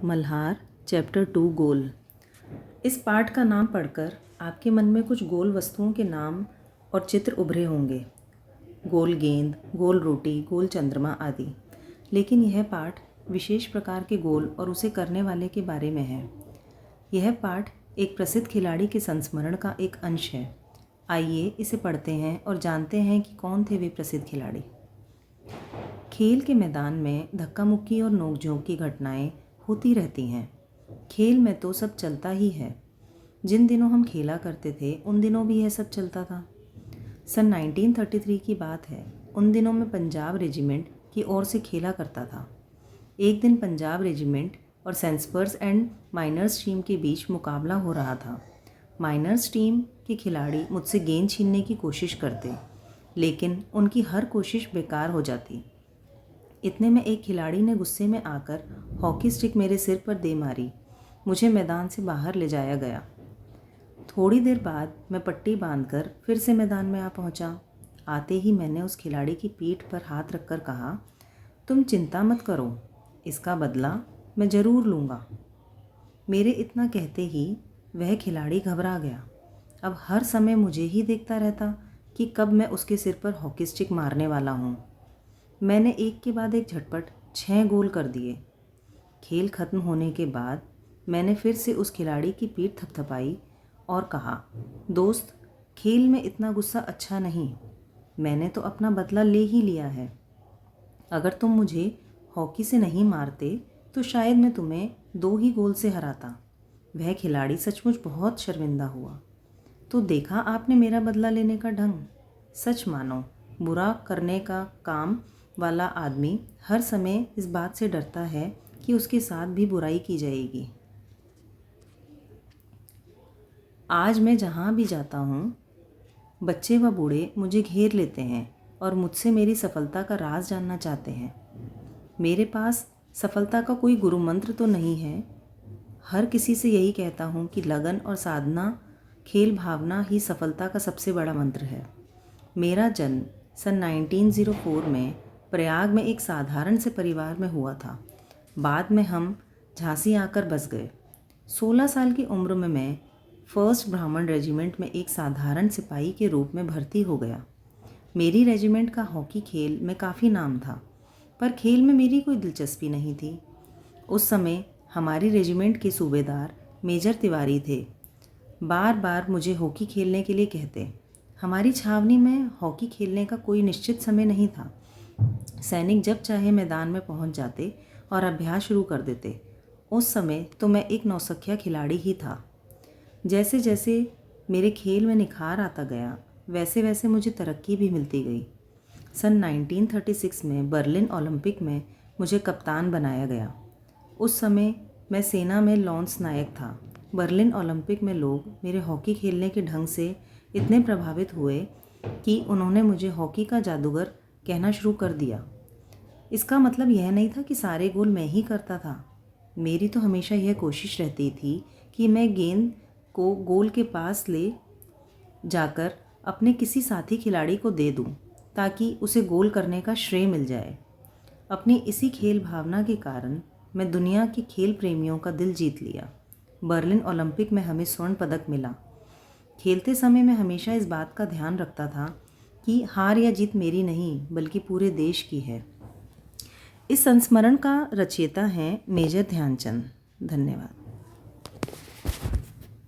Malhar chapter 2 गोल। इस पाठ का नाम पढ़कर आपके मन में कुछ गोल वस्तुओं के नाम और चित्र उभरे होंगे, गोल गेंद, गोल रोटी, गोल चंद्रमा आदि। लेकिन यह पाठ विशेष प्रकार के गोल और उसे करने वाले के बारे में है। यह पाठ एक प्रसिद्ध खिलाड़ी के संस्मरण का एक अंश है। आइए इसे पढ़ते हैं और जानते हैं कि कौन थे वे प्रसिद्ध खिलाड़ी। खेल के मैदान में धक्का मुक्की और नोकझोंक की घटनाएं होती रहती हैं। खेल में तो सब चलता ही है। जिन दिनों हम खेला करते थे उन दिनों भी यह सब चलता था। सन 1933 की बात है। उन दिनों में पंजाब रेजिमेंट की ओर से खेला करता था। एक दिन पंजाब रेजिमेंट और सेंसपर्स एंड माइनर्स टीम के बीच मुकाबला हो रहा था। माइनर्स टीम के खिलाड़ी मुझसे गेंद छीनने की कोशिश करते, लेकिन उनकी हर कोशिश बेकार हो जाती। इतने में एक खिलाड़ी ने गुस्से में आकर हॉकी स्टिक मेरे सिर पर दे मारी। मुझे मैदान से बाहर ले जाया गया। थोड़ी देर बाद मैं पट्टी बांधकर फिर से मैदान में आ पहुंचा। आते ही मैंने उस खिलाड़ी की पीठ पर हाथ रखकर कहा, तुम चिंता मत करो, इसका बदला मैं ज़रूर लूँगा। मेरे इतना कहते ही वह खिलाड़ी घबरा गया। अब हर समय मुझे ही देखता रहता कि कब मैं उसके सिर पर हॉकी स्टिक मारने वाला हूँ। मैंने एक के बाद एक झटपट 6 गोल कर दिए। खेल खत्म होने के बाद मैंने फिर से उस खिलाड़ी की पीठ थपथपाई और कहा, दोस्त, खेल में इतना गुस्सा अच्छा नहीं। मैंने तो अपना बदला ले ही लिया है। अगर तुम मुझे हॉकी से नहीं मारते तो शायद मैं तुम्हें 2 ही गोल से हराता। वह खिलाड़ी सचमुच बहुत शर्मिंदा हुआ। तो देखा आपने मेरा बदला लेने का ढंग। सच मानो, बुरा करने का काम वाला आदमी हर समय इस बात से डरता है कि उसके साथ भी बुराई की जाएगी। आज मैं जहाँ भी जाता हूँ, बच्चे व बूढ़े मुझे घेर लेते हैं और मुझसे मेरी सफलता का राज जानना चाहते हैं। मेरे पास सफलता का कोई गुरु मंत्र तो नहीं है। हर किसी से यही कहता हूँ कि लगन और साधना, खेल भावना ही सफलता का सबसे बड़ा मंत्र है। मेरा जन्म सन 1904 में प्रयाग में एक साधारण से परिवार में हुआ था। बाद में हम झांसी आकर बस गए। 16 साल की उम्र में मैं फर्स्ट ब्राह्मण रेजिमेंट में एक साधारण सिपाही के रूप में भर्ती हो गया। मेरी रेजिमेंट का हॉकी खेल में काफ़ी नाम था, पर खेल में मेरी कोई दिलचस्पी नहीं थी। उस समय हमारी रेजिमेंट के सूबेदार मेजर तिवारी थे। बार बार मुझे हॉकी खेलने के लिए कहते। हमारी छावनी में हॉकी खेलने का कोई निश्चित समय नहीं था। सैनिक जब चाहे मैदान में पहुंच जाते और अभ्यास शुरू कर देते। उस समय तो मैं एक नौसिखिया खिलाड़ी ही था। जैसे जैसे मेरे खेल में निखार आता गया, वैसे वैसे मुझे तरक्की भी मिलती गई। सन 1936 में बर्लिन ओलंपिक में मुझे कप्तान बनाया गया। उस समय मैं सेना में लॉन्स नायक था। बर्लिन ओलंपिक में लोग मेरे हॉकी खेलने के ढंग से इतने प्रभावित हुए कि उन्होंने मुझे हॉकी का जादूगर कहना शुरू कर दिया। इसका मतलब यह नहीं था कि सारे गोल मैं ही करता था। मेरी तो हमेशा यह कोशिश रहती थी कि मैं गेंद को गोल के पास ले जाकर अपने किसी साथी खिलाड़ी को दे दूं, ताकि उसे गोल करने का श्रेय मिल जाए। अपनी इसी खेल भावना के कारण मैं दुनिया के खेल प्रेमियों का दिल जीत लिया। बर्लिन ओलंपिक में हमें स्वर्ण पदक मिला। खेलते समय मैं हमेशा इस बात का ध्यान रखता था कि हार या जीत मेरी नहीं, बल्कि पूरे देश की है। इस संस्मरण का रचयिता हैं मेजर ध्यानचंद। धन्यवाद।